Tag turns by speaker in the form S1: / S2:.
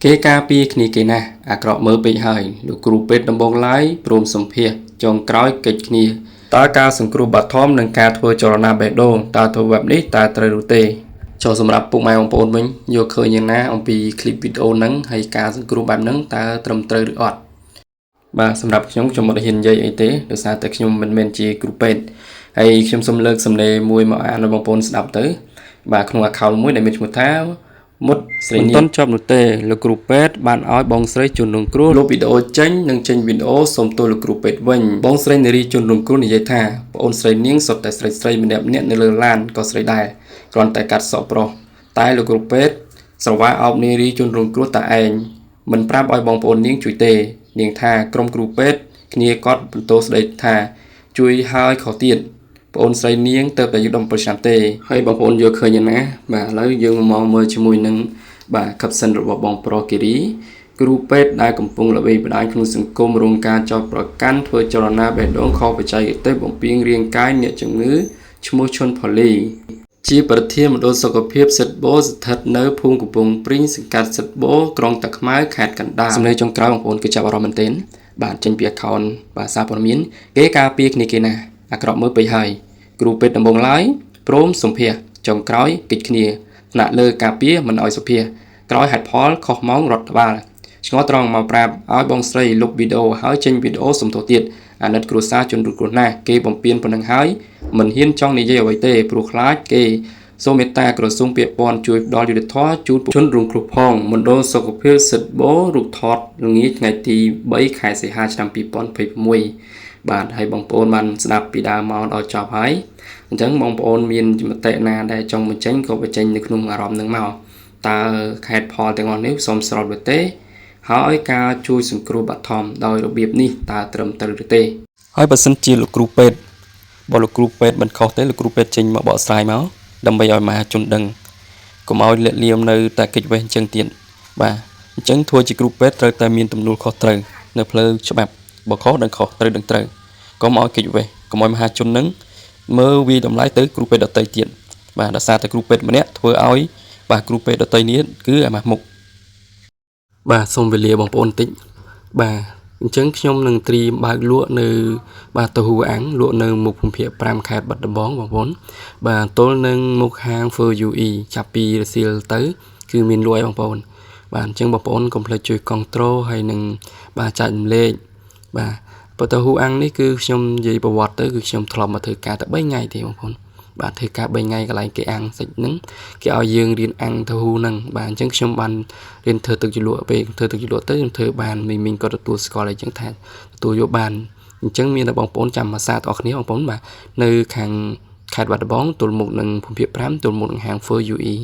S1: Kể cả pi khní kể nè, cọ mơ bị hại, lục cừuเป็ด ដំបងឡាយ ព្រមសម្ភារ ចុងក្រោយ កិច្ចគ្នា តើការសង្គ្រោះបឋម និងការធ្វើចលនាបេះដូង តើធ្វើបែបនេះ តើត្រូវឬទេ ចូលសម្រាប់ពុកម៉ែបងប្អូនវិញ យកឃើញយ៉ាងណាអំពីคลิปវីដេអូហ្នឹង ហើយការសង្គ្រោះបែបហ្នឹង តើត្រឹមត្រូវឬអត់ បាទសម្រាប់ខ្ញុំខ្ញុំមិនហ៊ាននិយាយអីទេ ដោយសារតែខ្ញុំមិនមែនជាគ្រូពេទ្យ ហើយខ្ញុំសូមលើកសំណេរមួយមកអានឲ្យបងប្អូនស្ដាប់ទៅ បាទក្នុង account មួយដែលមានឈ្មោះថា មុតស្រីនាង មិនទាន់ចប់នោះទេ លោកគ្រូពេទ្យបានឲ្យបងស្រីជនរងគ្រោះលុបវីដេអូចេញ និងចេញវីដេអូសូមទោសលោកគ្រូពេទ្យវិញ បងស្រីនារីជនរងគ្រោះនិយាយថា ប្អូនស្រីនាងសុទ្ធតែស្រីម្នាក់នៅលើឡានក៏ស្រីដែរគ្រាន់តែកាត់សក់ប្រុស តែលោកគ្រូពេទ្យស្រវាអោបនារីជនរងគ្រោះតែឯងមិនប្រាប់ឲ្យបងប្អូននាងជួយទេ នាងថាក្រុមគ្រូពេទ្យគ្នាគាត់បន្ទោសស្ដីថាជួយហើយខុសទៀតប្អូនស្រីនាងទៅតែយុទ្ធ17ឆ្នាំទេហើយបងប្អូនយកឃើញយ៉ាងណាបាទឥឡូវយើងមកមើលជាមួយនឹងបាទកັບសិនរបស់បងប្រុសគិរីគ្រូពេទ្យដែលកំពុងល្បីបដាញក្នុងសង្គមរងការចោទប្រកាន់ធ្វើចលនាបេះដូងខុសបច្ចេកទេសបំពេញរាងកាយអ្នកជំងឺឈ្មោះឈុនផលីជាប្រធានមណ្ឌលសុខភាពសិទ្ធិបូស្ថិតនៅភូមិកំពង់ព្រីងសង្កាត់សិទ្ធិបូក្រុងតាខ្មៅខេត្តកណ្ដាលសម្លេងចុងក្រោយបងប្អូនគឺចាប់អារម្មណ៍មែនទែនបាទចេញពី account បាទសារព័ត៌មានគេការពារគ្នាគេណាអាក្រក់មើលពេកហើយគ្រូពេទ្យដំបងឡាយព្រមសម្ភារចុងក្រោយកិច្ចគ្នាថ្នាក់លើការពារមិនឲ្យសម្ភារក្រោយហេតុផលខុសម៉ោងរដ្ឋបាលឆ្ងល់ត្រង់មកប្រាប់ឲ្យបងស្រីលុបវីដេអូហើយចេញវីដេអូសំទោសទៀតអាណិតគ្រួសារជនរងគ្រោះណាស់គេបំពេញប៉ុណ្ណឹងហើយមិនហ៊ានចង់និយាយអ្វីទេព្រោះខ្លាចគេសូមមេត្តាក្រសួងពាក់ព័ន្ធជួយផ្ដល់យុត្តិធម៌ជូនជនរងគ្រោះផងមណ្ឌលសុខភាពសិទ្ធិបូរូបថតល្ងាចថ្ងៃទី3ខែសីហាឆ្នាំ2026បាទហើយបងប្អូនបានស្ដាប់ពីដើមមកដល់ចប់ហើយអញ្ចឹងបងប្អូនមានមតិណាដែលចង់បញ្ចេញក៏បញ្ចេញនៅក្នុងអារម្មណ៍នឹងមកតើខេត្តផលទាំងអស់នេះសូមស្របឬទេហើយការជួយសង្គ្រោះបឋមដោយរបៀបនេះតើត្រឹមត្រូវឬទេហើយបើសិនជាលោកគ្រូពេទ្យបើលោកគ្រូពេទ្យមិនខុសទេលោកគ្រូពេទ្យចេញមកបកស្រាយមកដើម្បីឲ្យមហាជនដឹងកុំឲ្យលាក់លៀមនៅតែកិច្ចវេះអញ្ចឹងទៀតបាទអញ្ចឹងធ្វើជាគ្រូពេទ្យត្រូវតែមានទំនួលខុសត្រូវនៅផ្លូវច្បាប់បើខុសដឹងខុសត្រូវដឹងត្រូវកុំឲ្យកិច្ចវេះកុំឲ្យមហាជននឹងមើលវាតម្លៃទៅគ្រូពេទ្យដទៃទៀតបាទដោយសារតែគ្រូពេទ្យម្នាក់ធ្វើឲ្យបាទគ្រូពេទ្យដទៃនេះគឺអាម៉ាស់មុខបាទសូមវេលាបងប្អូនបន្តិចបាទអញ្ចឹងខ្ញុំនឹងត្រៀមបើកលក់នៅបាទតៅហ៊ូអាំងលក់នៅមុខភូមិភាគ5ខេត្តបាត់ដំបងបងប្អូនបាទទល់នឹងមុខហាង For UE ចាប់ពីរសៀលទៅគឺមានលក់ឲ្យបងប្អូនបាទអញ្ចឹងបងប្អូនកុំភ្លេចជួយគ្រប់គ្រងហើយនឹងបាទចែករំលែកបាទតៅហ៊ូអាំងនេះគឺខ្ញុំនិយាយប្រវត្តិទៅគឺខ្ញុំធ្លាប់មកធ្វើការតែ3ថ្ងៃទេបងប្អូនបាទធ្វើការ3ថ្ងៃកន្លែងគេអាំងសាច់ហ្នឹងគេឲ្យយើងរៀនអាំងតៅហ៊ូហ្នឹងបាទអញ្ចឹងខ្ញុំបានរៀនធ្វើទឹកជ្រលក់ពេលធ្វើទឹកជ្រលក់ទៅខ្ញុំធ្វើបានមីងក៏ទទួលស្គាល់អីចឹងថាទទួលយកបានអញ្ចឹងមានតែបងប្អូនចាំភាសាទាំងអស់គ្នាបងប្អូនបាទនៅខាងខេត្តបាត់ដំបងទល់មុខនឹងភូមិភាគ5ទល់មុខនឹងហាង For UE